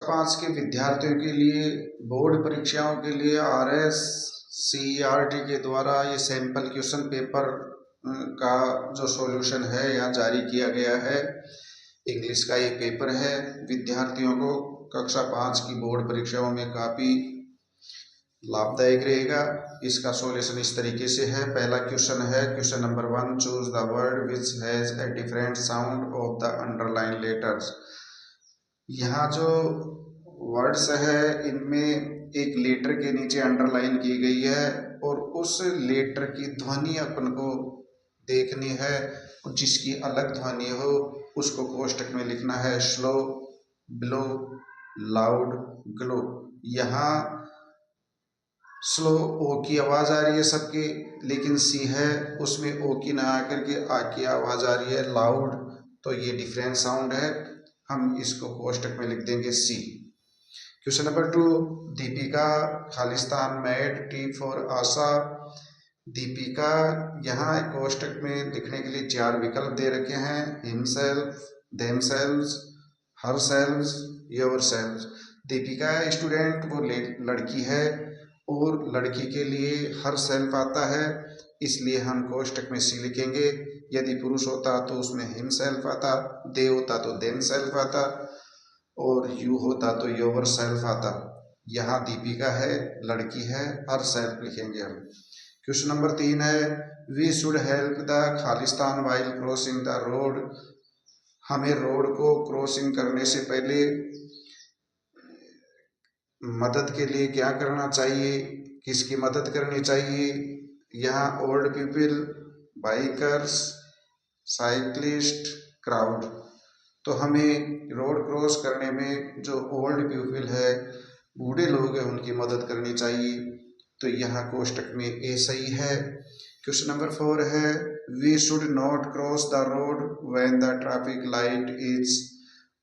5 के विद्यार्थियों के लिए बोर्ड परीक्षाओं के लिए RS CERT के द्वारा ये सैंपल क्वेश्चन पेपर का जो सॉल्यूशन है यहाँ जारी किया गया है। इंग्लिश का ये पेपर है। विद्यार्थियों को कक्षा 5 की बोर्ड परीक्षाओं में काफ़ी लाभदायक रहेगा। इसका सॉल्यूशन इस तरीके से है। पहला क्वेश्चन है, question number 1, choose the word which has a different sound of the underline letters. यहाँ जो वर्ड्स है इनमें एक लेटर के नीचे अंडरलाइन की गई है और उस लेटर की ध्वनि अपन को देखनी है और जिसकी अलग ध्वनि हो उसको कोष्टक में लिखना है। Slow, blow, loud, glow. यहाँ स्लो ओ की आवाज़ आ रही है सबके, लेकिन सी है उसमें ओ की ना आकर के आ की आवाज़ आ रही है। लाउड, तो ये डिफरेंट साउंड है, हम इसको कोष्टक में लिख देंगे सी। क्वेश्चन नंबर 2, दीपिका खालिस्तान made tea for Asha. Deepika यहाँ कोष्टक में लिखने के लिए 4 विकल्प दे रखे हैं। Himself, themselves, herselves, yourselves. Deepika student वो लड़की है और लड़की के लिए हर सेल्फ आता है, इसलिए हम कोष्टक में सी लिखेंगे। यदि पुरुष होता तो उसमें हिम सेल्फ आता, दे होता तो देम सेल्फ आता और यू होता तो योवर सेल्फ आता। यहाँ दीपिका है, लड़की है, हर सेल्फ लिखेंगे हम। क्वेश्चन नंबर 3 है, वी शुड हेल्प द खालिस्तान वाइल क्रॉसिंग द रोड। हमें रोड को क्रॉसिंग करने से पहले मदद के लिए क्या करना चाहिए, किसकी मदद करनी चाहिए। यहाँ old people, bikers, cyclist, crowd. तो हमें रोड क्रॉस करने में जो ओल्ड पीपल है, बूढ़े लोग हैं, उनकी मदद करनी चाहिए। तो यहाँ कोष्टक में ए सही है। क्वेश्चन नंबर 4 है, we should not cross the road when the traffic light is.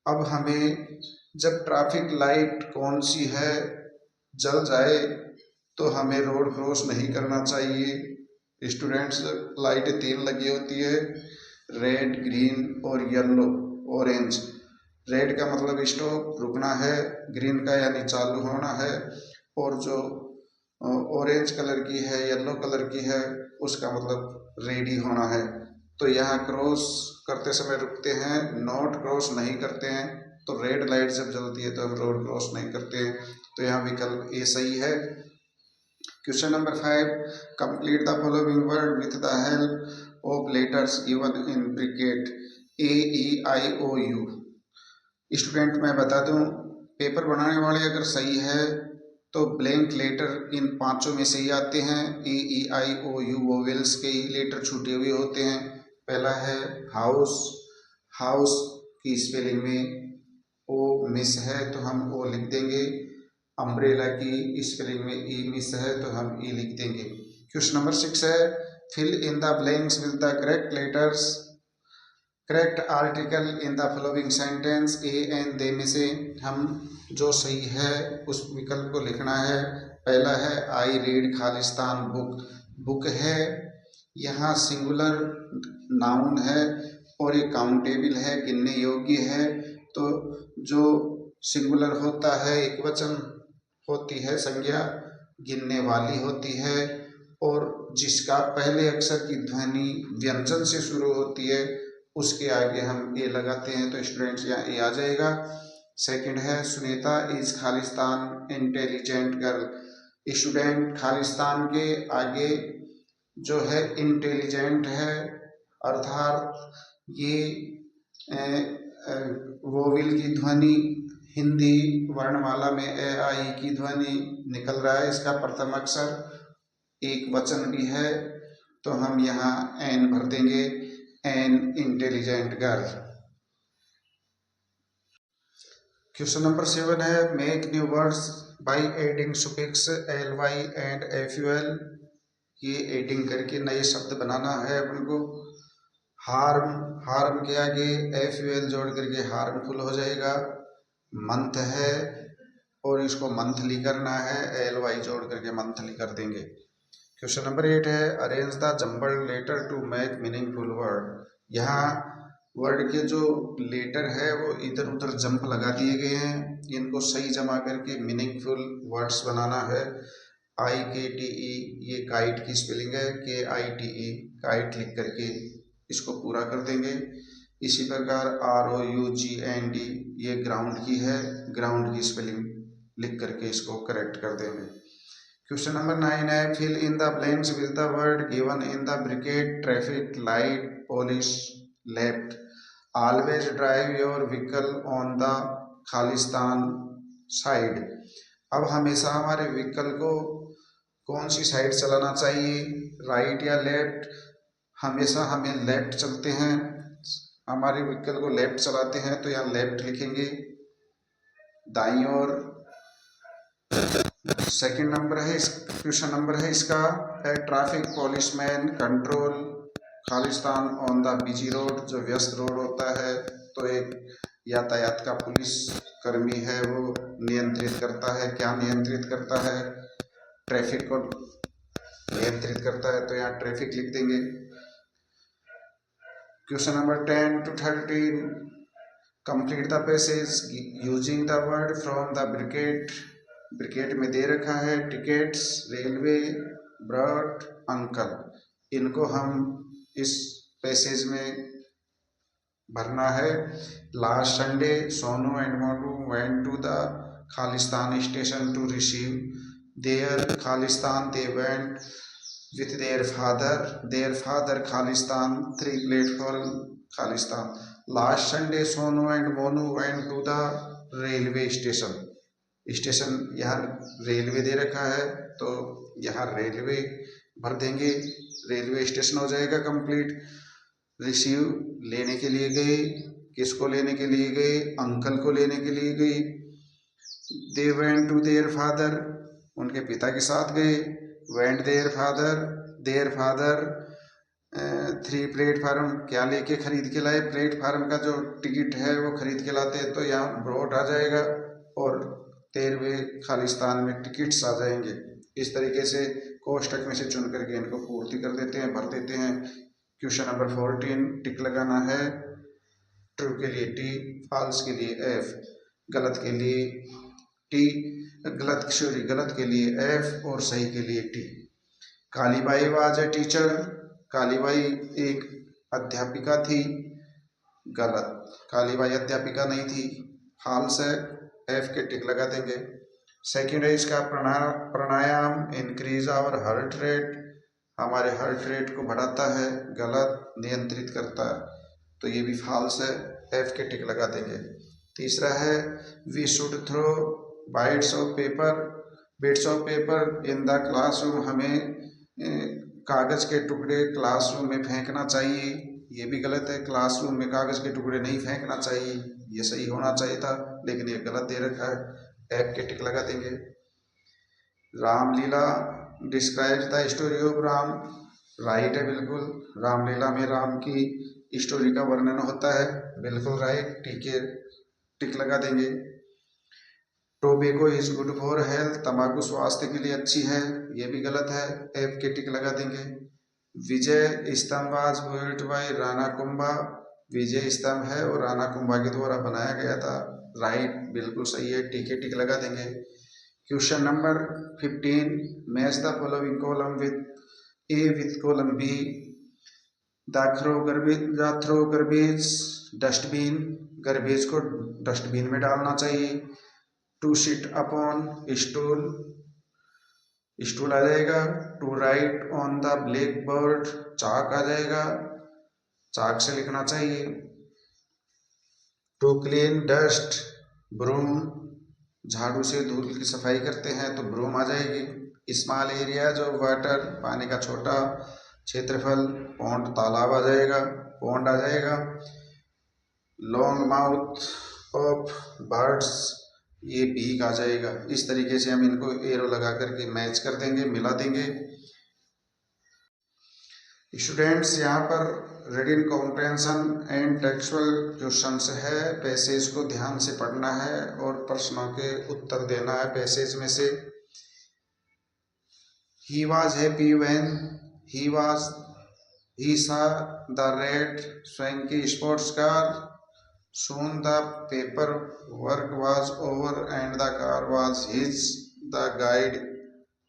अब हमें जब ट्रैफिक लाइट कौन सी है जल जाए तो हमें रोड क्रॉस नहीं करना चाहिए। स्टूडेंट्स, लाइटें 3 लगी होती है, रेड, ग्रीन और येलो, ऑरेंज। रेड का मतलब स्टॉप, रुकना है। ग्रीन का यानी चालू होना है और जो ऑरेंज कलर की है, येलो कलर की है, उसका मतलब रेडी होना है। तो यहाँ क्रॉस करते समय रुकते हैं, नॉट क्रॉस नहीं करते हैं। तो रेड लाइट जब जलती है तो हम रोड क्रॉस नहीं करते हैं। तो यहाँ विकल्प ए सही है। Question number 5, complete the following word with the help of letters given in bracket A, E, I, O, U. Student, मैं बता दूं, पेपर बनाने वाले अगर सही है तो ब्लैंक लेटर इन 5 में से ही आते हैं। ए, E, I, O, you vowels के ही लेटर छूटे हुए होते हैं। पहला है हाउस। हाउस की स्पेलिंग में ओ मिस है तो हम ओ लिख देंगे। अम्ब्रेला की स्पेलिंग में ई मिस है तो हम ई लिख देंगे। क्वेश्चन नंबर 6 है, fill in the blanks with the correct letters. Correct article in the following sentence. A and the में से हम जो सही है उस विकल्प को लिखना है। पहला है, I read Khalistan book. Book है, यहाँ सिंगुलर नाउन है और ये काउंटेबल है, गिनने योग्य है। तो जो सिंगुलर होता है एक वचन होती है संज्ञा, गिनने वाली होती है और जिसका पहले अक्षर की ध्वनि व्यंजन से शुरू होती है उसके आगे हम ए लगाते हैं। तो स्टूडेंट्स यहाँ ए आ जाएगा। सेकंड है, Sunita is Khalistan intelligent girl. Student, Khalistan के आगे जो है इंटेलिजेंट है, अर्थात ये वोविल की ध्वनि हिंदी वर्णमाला में ए आई की ध्वनि निकल रहा है। इसका प्रथम अक्षर एक वचन भी है तो हम यहाँ एन भर देंगे, an intelligent girl. Question number 7 है, make new words by adding suffix L Y and F U L. ये एडिंग करके नए शब्द बनाना है अपन को। हार्म, हार्म के आगे एफ यू एल जोड़ करके हार्मफुल हो जाएगा। मंथ है और इसको मंथली करना है, एल वाई जोड़ करके मंथली कर देंगे। क्वेश्चन नंबर 8 है, arrange the jumbled letter to make meaningful word. यहाँ वर्ड के जो लेटर है वो इधर उधर जंप लगा दिए गए हैं, इनको सही जमा करके मीनिंगफुल वर्ड्स बनाना है। IKTE ये काइट की स्पेलिंग है, KITE काइट लिख करके इसको पूरा कर देंगे। इसी प्रकार ROUGND ये ग्राउंड की है, ग्राउंड की स्पेलिंग लिख करके इसको करेक्ट कर देंगे। क्वेश्चन नंबर 9 है fill in the blanks with the word given in the bracket traffic light police left always drive your vehicle on the खालिस्तान साइड। अब हमेशा हमारे व्हीकल को कौन सी साइड चलाना चाहिए, राइट या लेफ्ट? हमेशा हमें लेफ्ट चलते हैं, हमारे व्हीकल को लेफ्ट चलाते हैं तो यहाँ लेफ्ट लिखेंगे, दाईं ओर। सेकंड नंबर है क्वेश्चन नंबर है इसका, ए ट्रैफिक पुलिसमैन कंट्रोल खालिस्तान ऑन द बिजी रोड, जो व्यस्त रोड होता है तो एक यातायात का पुलिस कर्मी है वो नियंत्रित करता है। क्या नियंत्रित करता है? ट्रैफिक को नियंत्रित करता है, तो यहाँ ट्रैफिक लिख देंगे। Question number 10 to 13 complete the passage using the word from the bracket. Bracket में दे रखा है टिकट्स, रेलवे, ब्रॉड, अंकल। इनको हम इस पैसेज में भरना है। Last Sunday Sonu and Monu went to the खालिस्तान स्टेशन टू रिसीव देयर खालिस्तान। They went with their father Khalistan, 3 platform Khalistan. Last Sunday Sonu and Monu went to the railway station. Station यहाँ railway दे रखा है तो यहाँ रेलवे भर देंगे, railway station हो जाएगा कंप्लीट। रिसीव लेने के लिए गए, किसको लेने के लिए गए? अंकल को लेने के लिए गए। They went to their father, उनके पिता के साथ गए। वेंट देयर फादर 3 प्लेटफार्म, क्या लेके खरीद के लाए? प्लेटफार्म का जो टिकट है वो खरीद के लाते हैं तो यहाँ ब्रॉड आ जाएगा और 13वें खालिस्तान में टिकट्स आ जाएंगे। इस तरीके से कोष्टक में से चुन करके इनको पूर्ति कर देते हैं, भर देते हैं। क्वेश्चन नंबर 14 टिक लगाना है। ट्रू के लिए T, फॉल्स के लिए F, गलत के लिए T, गलत के लिए F और सही के लिए T। Kalibai was a teacher, Kalibai एक अध्यापिका थी। गलत, कालीबाई अध्यापिका नहीं थी, फॉल्स है, F के टिक लगा देंगे। सेकंड है इसका प्राणायाम इंक्रीज आवर हार्ट रेट, हमारे हार्ट रेट को बढ़ाता है। गलत, नियंत्रित करता है, तो ये भी फॉल्स है, F के टिक लगा देंगे। तीसरा है we should throw bits of paper in the classroom, हमें कागज के टुकड़े क्लासरूम में फेंकना चाहिए। ये भी गलत है, क्लासरूम में कागज के टुकड़े नहीं फेंकना चाहिए, ये सही होना चाहिए था लेकिन ये गलत दे रखा है, F के टिक लगा देंगे। Ramlila describes the story of Ram, right है बिल्कुल, रामलीला में राम की स्टोरी का वर्णन होता है, बिल्कुल राइट, टिक लगा देंगे। Tobacco is good for health, तंबाकू स्वास्थ्य के लिए अच्छी है, ये भी गलत है, F के टिक लगा देंगे। Vijay Stambh was built by Rana Kumbha, Vijay Stambh है और राणा कुंभा के द्वारा बनाया गया था, राइट, बिल्कुल सही है, टिक लगा देंगे। Question number 15 match the following column with A with column B। The throw garbage dustbin, garbage को डस्टबिन में डालना चाहिए। To sit upon stool, stool आ जाएगा। To write on the black board, chalk आ जाएगा, चाक से लिखना चाहिए। टू क्लीन डस्ट ब्रूम, झाड़ू से धूल की सफाई करते हैं तो ब्रूम आ जाएगी। स्मॉल एरिया जो वाटर, पानी का छोटा क्षेत्रफल, पॉन्ड तालाब आ जाएगा, पॉन्ड आ जाएगा। लॉन्ग माउथ ऑफ बर्ड्स, ये बीक आ जाएगा। इस तरीके से हम इनको एरो लगा करके मैच कर देंगे, मिला देंगे। स्टूडेंट्स यहाँ पर reading comprehension and textual questions है, पैसेज को ध्यान से पढ़ना है और प्रश्नों के उत्तर देना है पैसेज में से। He was happy when, he was He saw the red swanky sports car. Soon the paperwork was over and the car was his. The guide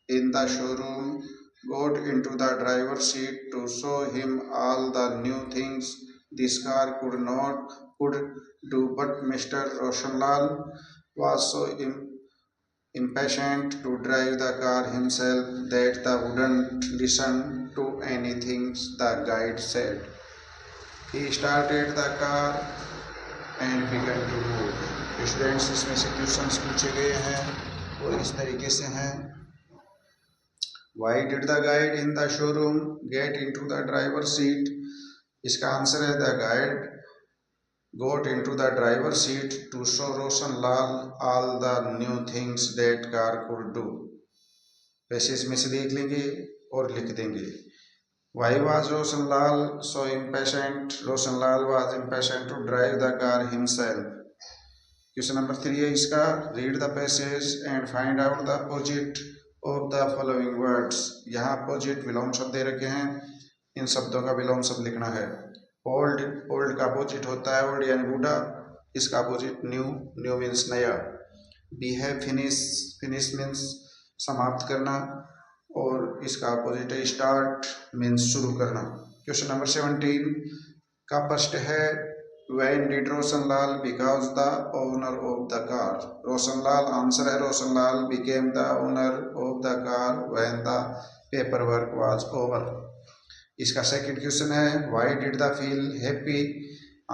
in the showroom got into the driver's seat to show him all the new things this car could do, but Mr. Roshanlal was so impatient to drive the car himself that he wouldn't listen to anything the guide said. He started the car and began to move. Students इसमें से questions पूछे गए हैं वो इस तरीके से हैं. Why did the guide in the showroom get into the driver's seat? इसका आंसर है the guide got into the driver's seat to show Roshan Lal all the new things that car could do. वैसे इसमें से देख लेंगे और लिख देंगे. Why was Roshan Lal so impatient? Roshan Lal was impatient to drive the car himself. Question number 3 है इसका. Read the passage and find out the opposite of the following words. यहाँ अपोजिट विलोम शब्द दे रखे हैं, इन शब्दों का विलोम शब्द लिखना है. ओल्ड, ओल्ड का अपोजिट होता है ओल्ड यानी बूढ़ा, इसका अपोजिट न्यू, न्यू मीन्स नया. बिहेव, फिनिश, फिनिश मीन्स समाप्त करना, और इसका अपोजिट है स्टार्ट मीन्स शुरू करना. क्वेश्चन नंबर 17 का प्रश्न है When did Roshan Lal become the owner of the car? Roshan Lal, answer है Roshan Lal became the owner of the car when the paperwork was over. इसका second question है Why did the feel happy?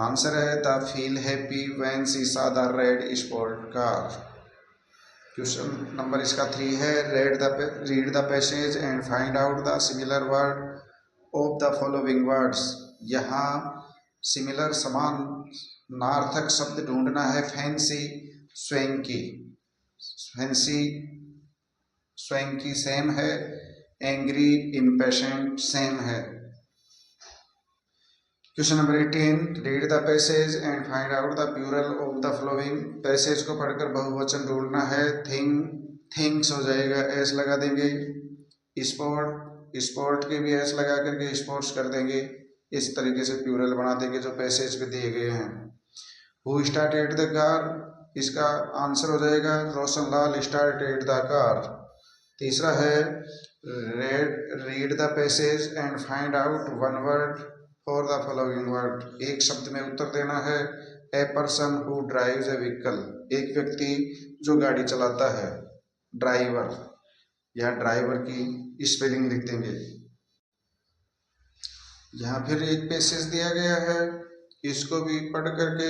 Answer है the feel happy when she saw the red sport car. Question number इसका 3 है read the passage and find out the similar word of the following words. यहाँ similar समान नार्थक शब्द ढूंढना है. Fancy, swanky. Fancy, swanky same है. Angry, impatient same है. Question number 18 read the passage and find out the plural of the following. Passage को पढ़कर बहुवचन ढूंढना है. थिंग्स हो जाएगा, एस लगा देंगे. स्पोर्ट, स्पोर्ट के भी एस लगा करके स्पोर्ट्स कर देंगे. इस तरीके से प्लूरल बना देंगे जो पैसेज पे दिए गए हैं. हु स्टार्टेड द कार, इसका आंसर हो जाएगा Roshan Lal started the car. तीसरा है read the passage and find out one word for the following word. एक शब्द में उत्तर देना है. A person who drives A vehicle, एक व्यक्ति जो गाड़ी चलाता है. ड्राइवर, या ड्राइवर की स्पेलिंग लिख देंगे. यहाँ फिर एक पैसेज दिया गया है, इसको भी पढ़ करके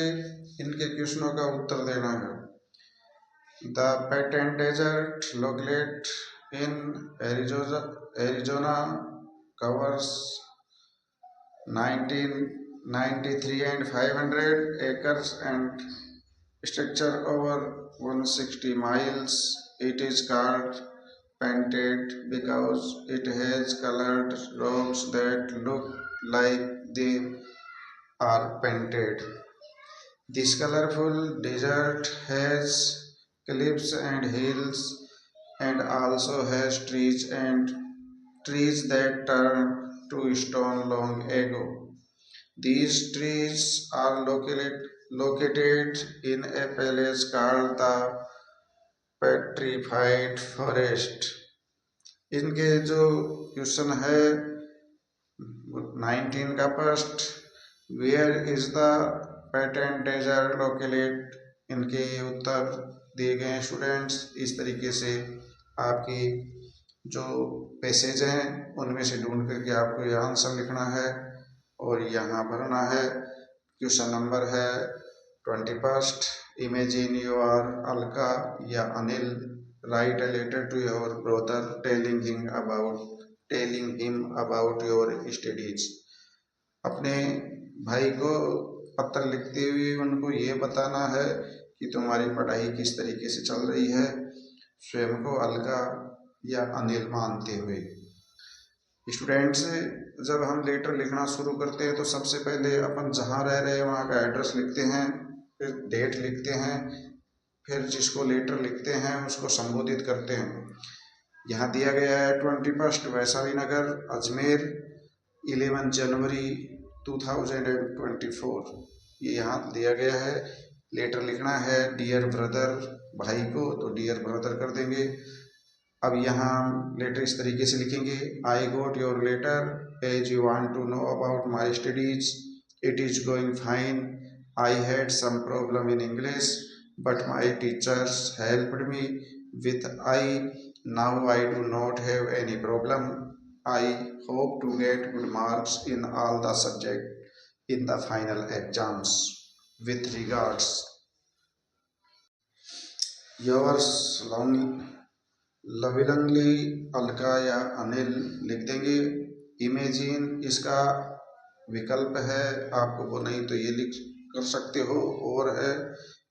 इनके क्वेश्चनों का उत्तर देना है. The patent desert located in Arizona covers 1993 and 500 acres and structure over 160 miles. It is called painted because it has colored rocks that look like they are painted. This colorful desert has cliffs and hills and also has trees that turned to stone long ago. These trees are located in a place called the Petrified Forest. इनके जो question है 19 का first, where is the patent desert located, इनके उत्तर दिए गए हैं students. इस तरीके से आपकी जो पैसेज हैं उनमें से ढूंढ करके आपको ये आंसर लिखना है और यहाँ भरना है. क्वेश्चन नंबर है 21. इमेजिन यू आर अलका या Anil, write a letter to your brother telling him about your studies. अपने भाई को पत्र लिखते हुए उनको ये बताना है कि तुम्हारी पढ़ाई किस तरीके से चल रही है, स्वयं को अलका या अनिल मानते हुए. स्टूडेंट्स, जब हम लेटर लिखना शुरू करते हैं तो सबसे पहले अपन जहाँ रह रहे हैं वहाँ का एड्रेस लिखते हैं, फिर डेट लिखते हैं, फिर जिसको लेटर लिखते हैं उसको संबोधित करते हैं. यहाँ दिया गया है 21 वैशाली नगर अजमेर. 11 जनवरी 2024 ये यहाँ दिया गया है। लेटर लिखना है डियर ब्रदर, भाई को तो डियर ब्रदर कर देंगे। अब यहाँ लेटर इस तरीके से लिखेंगे, I got your letter as you want to know about my studies, it is going fine, I had some problem in English but my teachers helped me with I, now I do not have any problem, I hope to get good marks in all the subjects in the final exams. With regards, yours lovingly Alka या अनिल लिख देंगे। Imagine इसका विकल्प है, आपको वो नहीं तो ये लिख कर सकते हो। और है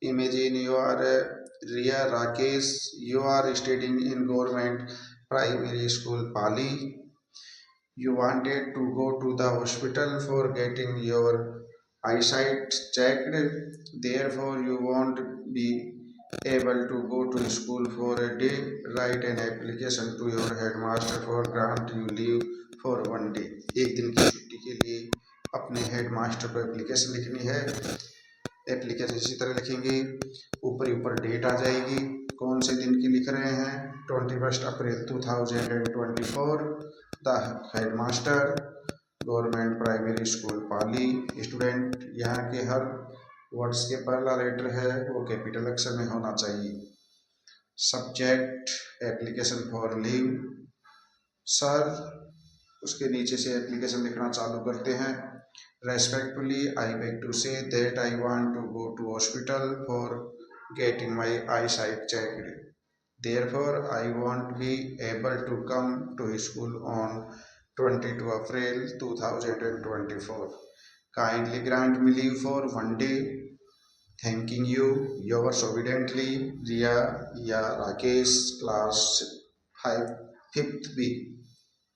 imagine you are Riya Rakesh, you are studying in government primary school Pali, you wanted to go to the hospital for getting your eyesight checked, therefore you won't be able to go to school for a day, write an application to your headmaster for grant you leave for 1 day। एक दिन की छुट्टी के लिए अपने headmaster को application लिखनी है। एप्लीकेशन इसी तरह लिखेंगे, ऊपर डेट आ जाएगी, कौन से दिन की लिख रहे हैं, 21 अप्रैल 2024। The headmaster government primary school Pali. Student यहाँ के हर वर्ड्स के पहला लेटर है वो कैपिटल अक्षर में होना चाहिए। Subject application for leave, sir उसके नीचे से एप्लीकेशन लिखना चालू करते हैं। Respectfully I beg to say that I want to go to hospital for getting my eye sight checked, therefore I won't be able to come to school on 22 April 2024, kindly grant me leave for 1 day, thanking you, yours obediently Riya या Rakesh, class 5th B।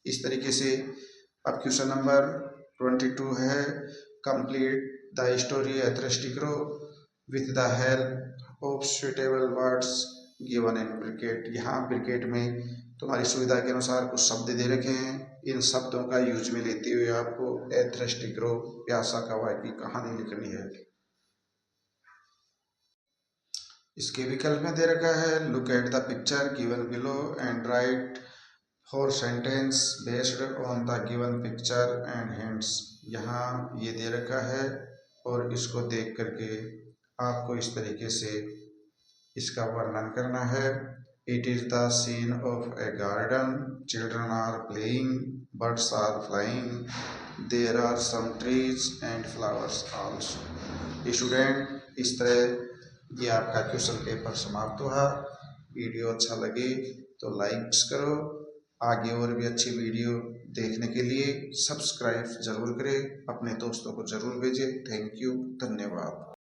इस तरीके से अब question number 22 है, complete the story एथरेस्टिक्रो with the help of suitable words given in bracket. यहाँ bracket में तुम्हारी सुविधा के अनुसार कुछ शब्द दे रखे हैं, इन शब्दों का यूज में लेते हुए आपको एथरेस्टिक्रो प्यासा कौवा की कहानी लिखनी है। इसके विकल्प में दे रखा है, look at the picture given below and right 4 sentence based on the given picture and hints. यहाँ ये दे रखा है और इसको देख करके आपको इस तरीके से इसका वर्णन करना है। It is the scene of a garden, children are playing, birds are flying, there are some trees and flowers also. Student इस तरह ये आपका क्वेश्चन पेपर समाप्त हुआ। वीडियो अच्छा लगे तो लाइक्स करो, आगे और भी अच्छी वीडियो देखने के लिए सब्सक्राइब जरूर करें, अपने दोस्तों को जरूर भेजें। थैंक यू, धन्यवाद।